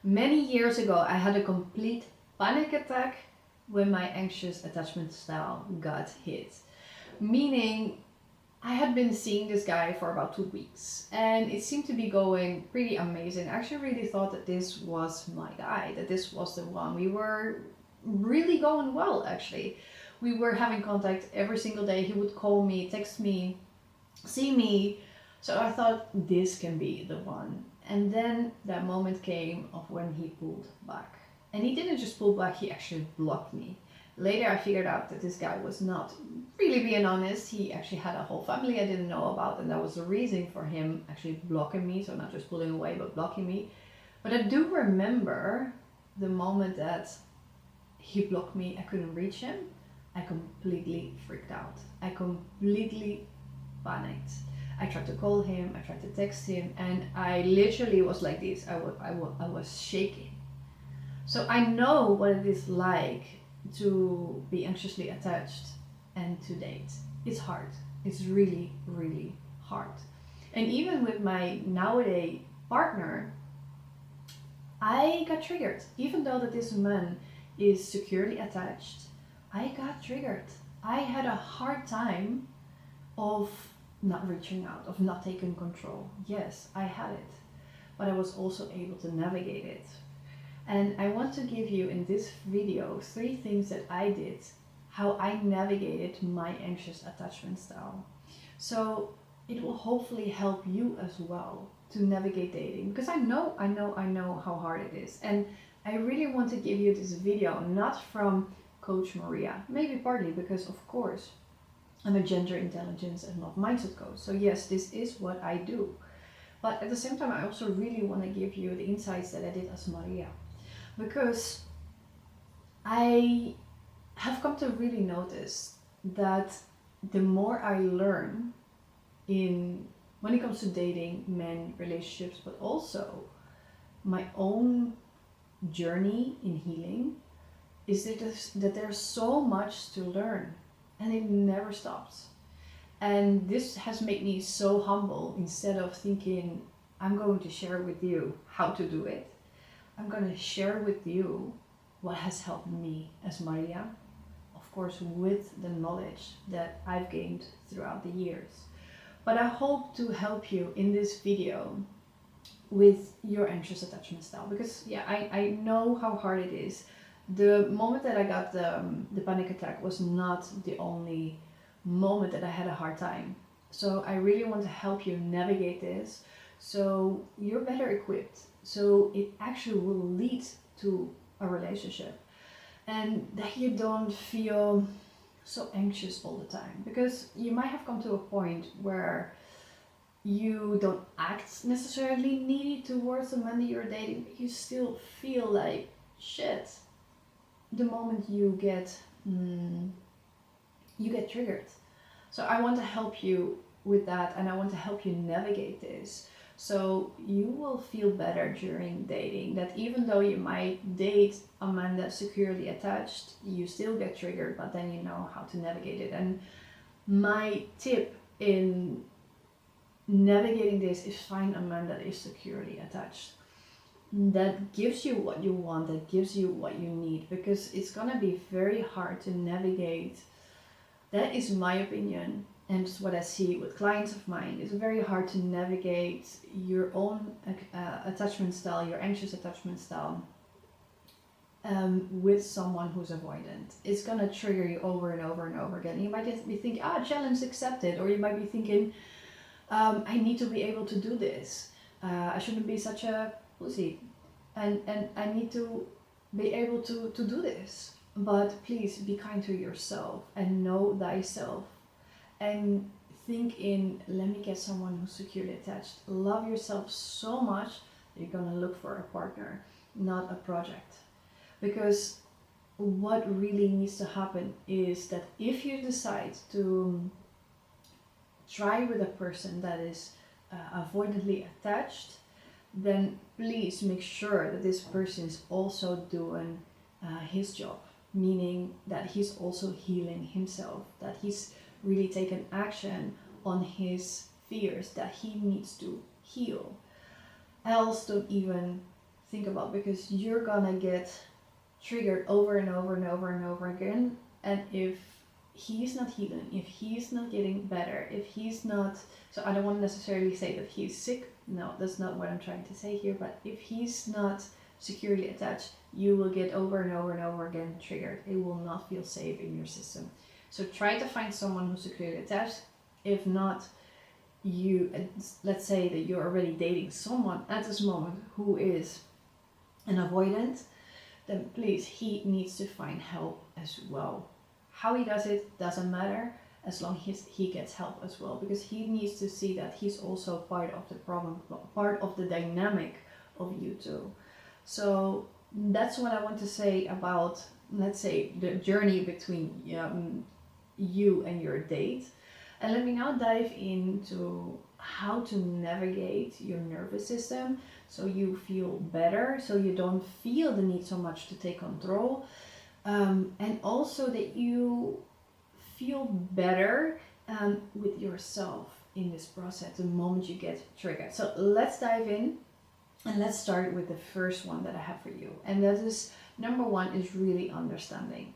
Many years ago, I had a complete panic attack when my anxious attachment style got hit. Meaning, I had been seeing this guy for about 2 weeks and it seemed to be going pretty amazing. I actually really thought that this was my guy, that this was the one. We were really going well, actually. We were having contact every single day. He would call me, text me, see me. So I thought this can be the one. And then that moment came of when he pulled back. And he didn't just pull back, he actually blocked me. Later I figured out that this guy was not really being honest. He actually had a whole family I didn't know about, and that was the reason for him actually blocking me. So not just pulling away, but blocking me. But I do remember the moment that he blocked me, I couldn't reach him. I completely freaked out. I completely panicked. I tried to call him, I tried to text him, and I literally was like this. I was shaking. So I know what it is like to be anxiously attached and to date. It's hard. It's really, really hard. And even with my nowadays partner, I got triggered. Even though that this man is securely attached, I got triggered. I had a hard time of not reaching out, of not taking control. Yes, I had it, but I was also able to navigate it. And I want to give you in this video 3 things that I did, how I navigated my anxious attachment style. So it will hopefully help you as well to navigate dating, because I know how hard it is. And I really want to give you this video not from Coach Maria, maybe partly because of course I'm a gender intelligence and not mindset coach. So yes, this is what I do. But at the same time, I also really want to give you the insights that I did as Maria. Because I have come to really notice that the more I learn in when it comes to dating, men, relationships, but also my own journey in healing, is that there's so much to learn and it never stops. And this has made me so humble. Instead of thinking I'm going to share with you how to do it, I'm going to share with you what has helped me as Maria, of course with the knowledge that I've gained throughout the years. But I hope to help you in this video with your anxious attachment style, because yeah, I know how hard it is. The moment that I got the panic attack was not the only moment that I had a hard time. So I really want to help you navigate this so you're better equipped, so it actually will lead to a relationship and that you don't feel so anxious all the time. Because you might have come to a point where you don't act necessarily needy towards the man that you're dating, but you still feel like shit the moment you get triggered. So I want to help you with that, and I want to help you navigate this so you will feel better during dating. That even though you might date a man that's securely attached, you still get triggered, but then you know how to navigate it. And my tip in navigating this is find a man that is securely attached, that gives you what you want, that gives you what you need, because it's gonna be very hard to navigate. That is my opinion, and it's what I see with clients of mine. It's very hard to navigate your own attachment style, your anxious attachment style, with someone who's avoidant. It's gonna trigger you over and over and over again. You might be thinking, challenge accepted, or you might be thinking, I need to be able to do this. I shouldn't be such a pussy, and I need to be able to do this. But please be kind to yourself and know thyself, and think in, let me get someone who's securely attached. Love yourself so much that you're gonna look for a partner, not a project. Because what really needs to happen is that if you decide to try with a person that is avoidantly attached, then please make sure that this person is also doing his job, meaning that he's also healing himself, that he's really taken action on his fears that he needs to heal. Else don't even think about, because you're gonna get triggered over and over and over and over again. And if he's not healing, if he's not getting better, if he's not, so I don't want to necessarily say that he's sick, no, that's not what I'm trying to say here, but if he's not securely attached, you will get over and over and over again triggered. It will not feel safe in your system. So try to find someone who's securely attached. If not, you, let's say that you're already dating someone at this moment who is an avoidant, then please, he needs to find help as well. How he does it doesn't matter, as long as he gets help as well, because he needs to see that he's also part of the problem, part of the dynamic of you two. So that's what I want to say about, let's say, the journey between you and your date. And let me now dive into how to navigate your nervous system so you feel better, so you don't feel the need so much to take control, and also that you feel better with yourself in this process the moment you get triggered. So let's dive in, and let's start with the first one that I have for you. And that is, number one is really understanding.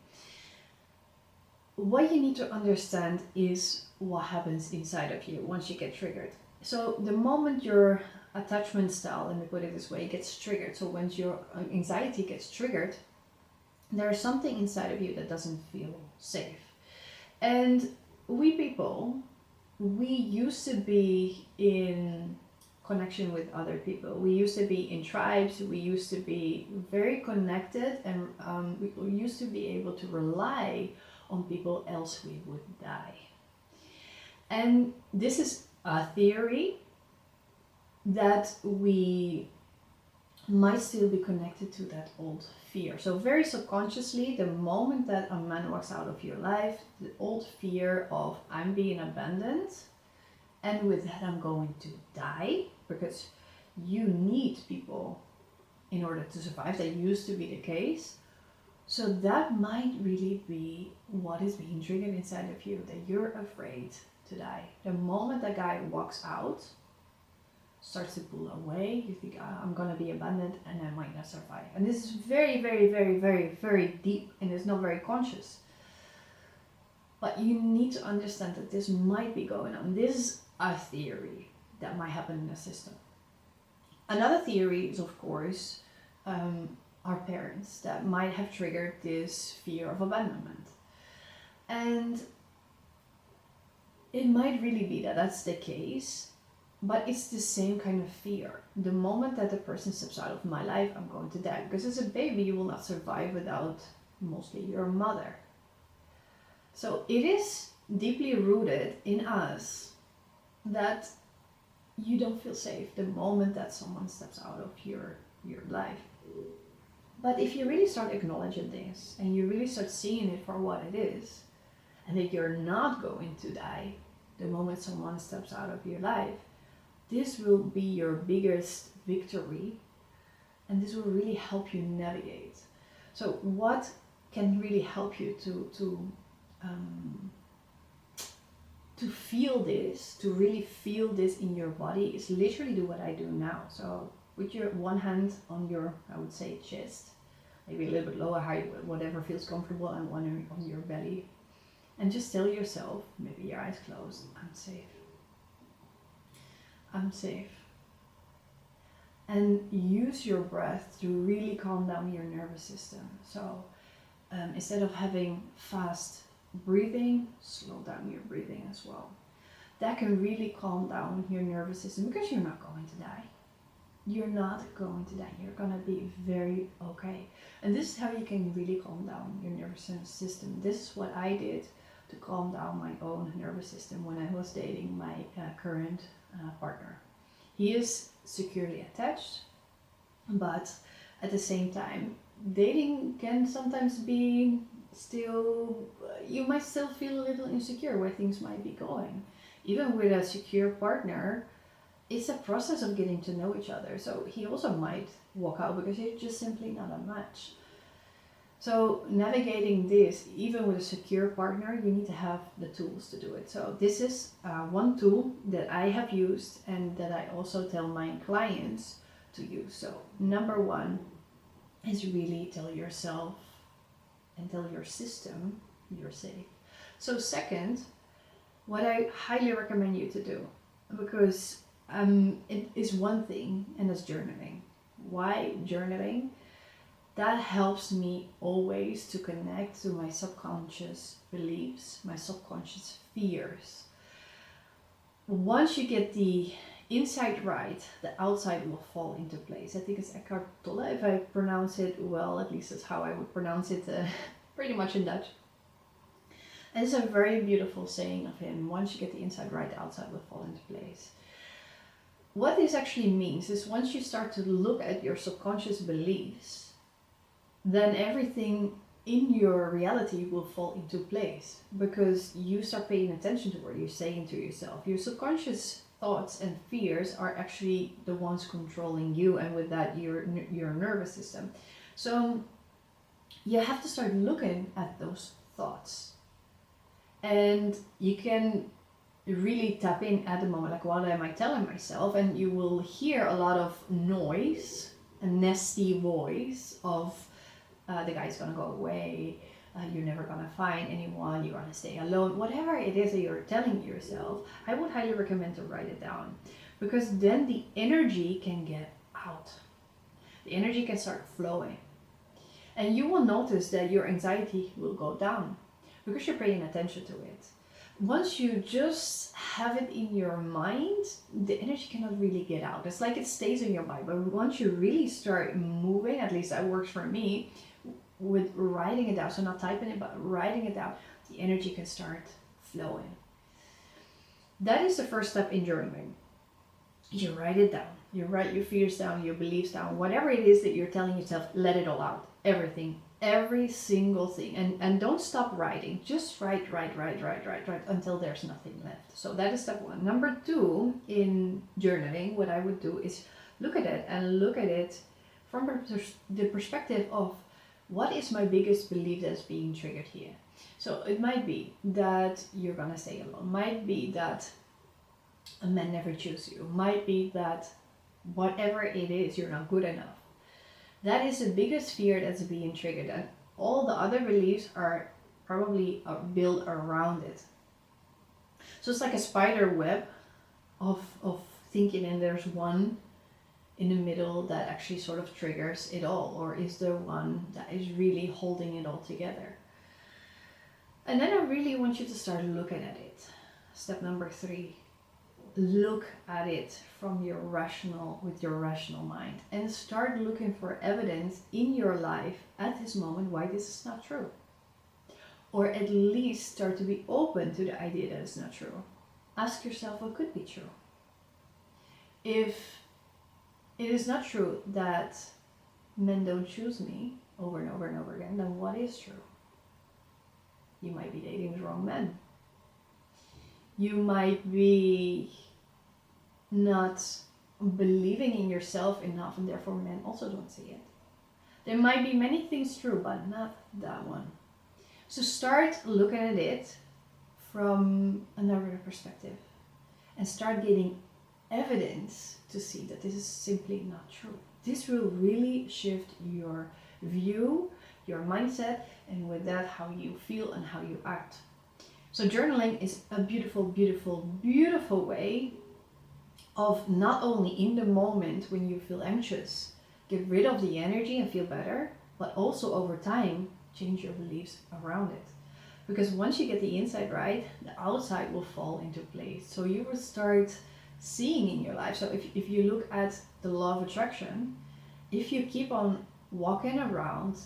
What you need to understand is what happens inside of you once you get triggered. So the moment your attachment style, let me put it this way, gets triggered, so once your anxiety gets triggered, there's something inside of you that doesn't feel safe. And we people, we used to be in connection with other people. We used to be in tribes. We used to be very connected, and we used to be able to rely on people, else we would die. And this is a theory that we might still be connected to that old fear. So very subconsciously, the moment that a man walks out of your life, the old fear of I'm being abandoned, and with that I'm going to die, because you need people in order to survive. That used to be the case. So that might really be what is being triggered inside of you, that you're afraid to die. The moment that guy walks out, starts to pull away, you think, I'm gonna be abandoned and I might not survive. And this is very, very, very, very, very deep, and it's not very conscious. But you need to understand that this might be going on. This is a theory that might happen in the system. Another theory is, of course, our parents that might have triggered this fear of abandonment. And it might really be that that's the case, but it's the same kind of fear. The moment that the person steps out of my life, I'm going to die. Because as a baby, you will not survive without mostly your mother. So it is deeply rooted in us that you don't feel safe the moment that someone steps out of your life. But if you really start acknowledging this, and you really start seeing it for what it is, and that you're not going to die the moment someone steps out of your life, this will be your biggest victory, and this will really help you navigate. So what can really help you to feel this, to really feel this in your body, is literally do what I do now. So with your one hand on your, I would say, chest, maybe a little bit lower, high, whatever feels comfortable, and one on your belly. And just tell yourself, maybe your eyes closed, I'm safe. I'm safe. And use your breath to really calm down your nervous system. So instead of having fast breathing, slow down your breathing as well. That can really calm down your nervous system, because you're not going to die. You're not going to die. You're going to be very okay. And this is how you can really calm down your nervous system. This is what I did to calm down my own nervous system when I was dating my current partner. He is securely attached, but at the same time, dating can sometimes be still, you might still feel a little insecure where things might be going. Even with a secure partner, it's a process of getting to know each other. So he also might walk out because you're just simply not a match. So navigating this, even with a secure partner, you need to have the tools to do it. So this is one tool that I have used, and that I also tell my clients to you. So number one is really tell yourself and tell your system you're safe. So second, what I highly recommend you to do, because it is one thing, and that's journaling. Why journaling? That helps me always to connect to my subconscious beliefs, my subconscious fears. Once you get the inside right, the outside will fall into place. I think it's Eckhart Tolle, if I pronounce it well, at least that's how I would pronounce it, pretty much in Dutch. And it's a very beautiful saying of him: once you get the inside right, the outside will fall into place. What this actually means is once you start to look at your subconscious beliefs, then everything in your reality will fall into place, because you start paying attention to what you're saying to yourself. Your subconscious thoughts and fears are actually the ones controlling you, and with that your nervous system. So you have to start looking at those thoughts, and you can really tap in at the moment, like, what am I telling myself? And you will hear a lot of noise, a nasty voice of the guy's gonna go away, you're never gonna find anyone, you're gonna stay alone, whatever it is that you're telling yourself. I would highly recommend to write it down, because then the energy can get out. The energy can start flowing, and you will notice that your anxiety will go down because you're paying attention to it. Once you just have it in your mind, the energy cannot really get out. It's like it stays in your mind. But once you really start moving, at least that works for me, with writing it down, so not typing it, but writing it down, the energy can start flowing. That is the first step in journaling. You write it down. You write your fears down, your beliefs down, whatever it is that you're telling yourself, let it all out. Everything. Every single thing. And don't stop writing. Just write until there's nothing left. So that is step one. Number two, in journaling, what I would do is look at it, and look at it from the perspective of, what is my biggest belief that's being triggered here? So it might be that you're gonna stay alone. Might be that a man never chooses you. Might be that whatever it is, you're not good enough. That is the biggest fear that's being triggered, and all the other beliefs are probably built around it. So it's like a spider web of thinking, and there's one in the middle that actually sort of triggers it all, or is there one that is really holding it all together? And then I really want you to start looking at it. Step number three, look at it from with your rational mind, and start looking for evidence in your life at this moment why this is not true, or at least start to be open to the idea that it's not true. Ask yourself what could be true. If it is not true that men don't choose me over and over and over again, then what is true? You might be dating the wrong men. You might be not believing in yourself enough, and therefore men also don't see it. There might be many things true, but not that one. So start looking at it from another perspective, and start getting evidence to see that this is simply not true. This will really shift your view, your mindset, and with that, how you feel and how you act. So journaling is a beautiful, beautiful, beautiful way of not only in the moment when you feel anxious, get rid of the energy and feel better, but also over time, change your beliefs around it. Because once you get the inside right, the outside will fall into place. So you will start seeing in your life. So if you look at the law of attraction, if you keep on walking around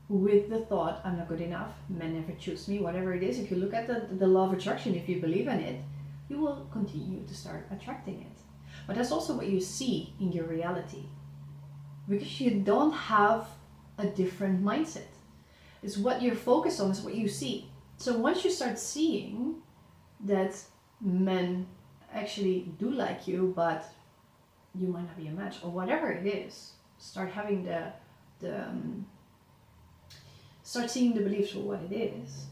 with the thought, I'm not good enough, men never choose me, whatever it is, if you look at the law of attraction, if you believe in it, you will continue to start attracting it. But that's also what you see in your reality, because you don't have a different mindset. It's what you're focused on, is what you see. So once you start seeing that men actually do like you, but you might not be a match, or whatever it is, start having start seeing the beliefs for what it is.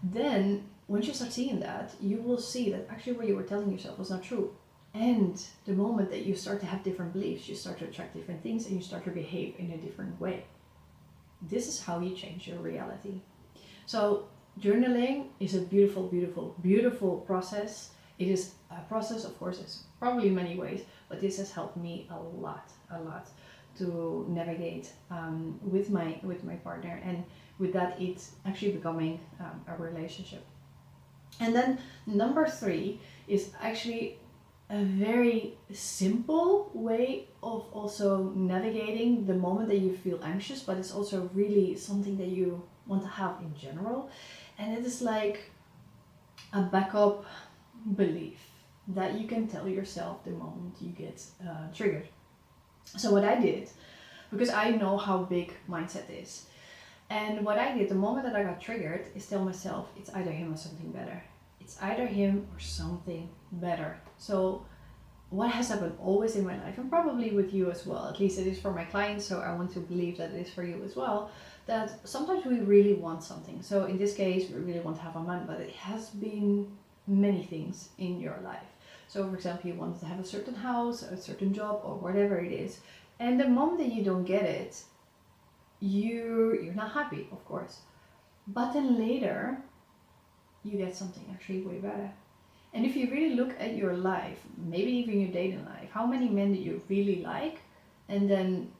Then once you start seeing that, you will see that actually what you were telling yourself was not true. And the moment that you start to have different beliefs, you start to attract different things and you start to behave in a different way. This is how you change your reality. So journaling is a beautiful, beautiful, beautiful process. It is a process, of course, it's probably many ways, but this has helped me a lot to navigate with my partner, and with that, it's actually becoming a relationship. And then number 3 is actually a very simple way of also navigating the moment that you feel anxious, but it's also really something that you want to have in general. And it is like a backup belief that you can tell yourself the moment you get triggered. So what I did, because I know how big mindset is, and what I did the moment that I got triggered is tell myself it's either him or something better. It's either him or something better. So what has happened always in my life, and probably with you as well, at least it is for my clients, so I want to believe that it is for you as well, that sometimes we really want something. So in this case, we really want to have a man, but it has been many things in your life. So for example, you want to have a certain house, a certain job, or whatever it is. And the moment that you don't get it, you're not happy, of course. But then later, you get something actually way better. And if you really look at your life, maybe even your dating life, how many men did you really like and then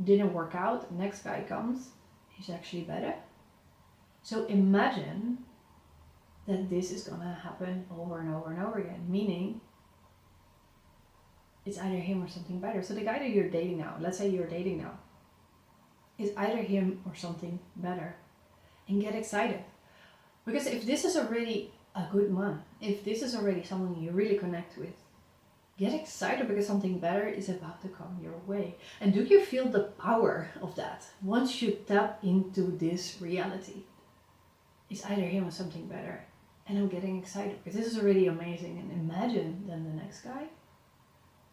didn't work out, next guy comes, he's actually better. So imagine that this is gonna happen over and over and over again, meaning it's either him or something better. So the guy that you're dating now, let's say you're dating now, is either him or something better. And get excited. Because if this is already a good man, if this is already someone you really connect with, get excited because something better is about to come your way. And do you feel the power of that once you tap into this reality? It's either him or something better. And I'm getting excited because this is already amazing. And imagine then the next guy.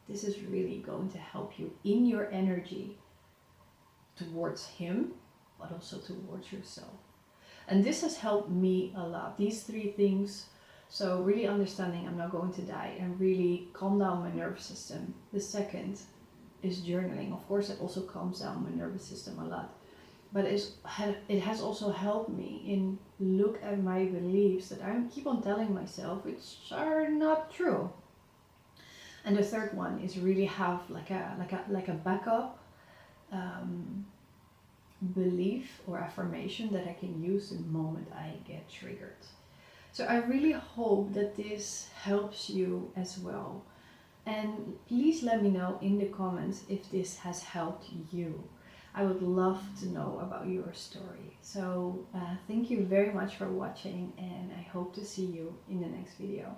This is really going to help you in your energy towards him, but also towards yourself. And this has helped me a lot. These 3 things. So really understanding I'm not going to die and really calm down my nervous system. The second is journaling. Of course, it also calms down my nervous system a lot. But it has also helped me in look at my beliefs that I keep on telling myself, which are not true. And the third one is really have like a backup belief or affirmation that I can use the moment I get triggered. So I really hope that this helps you as well. And please let me know in the comments if this has helped you. I would love to know about your story. So thank you very much for watching, and I hope to see you in the next video.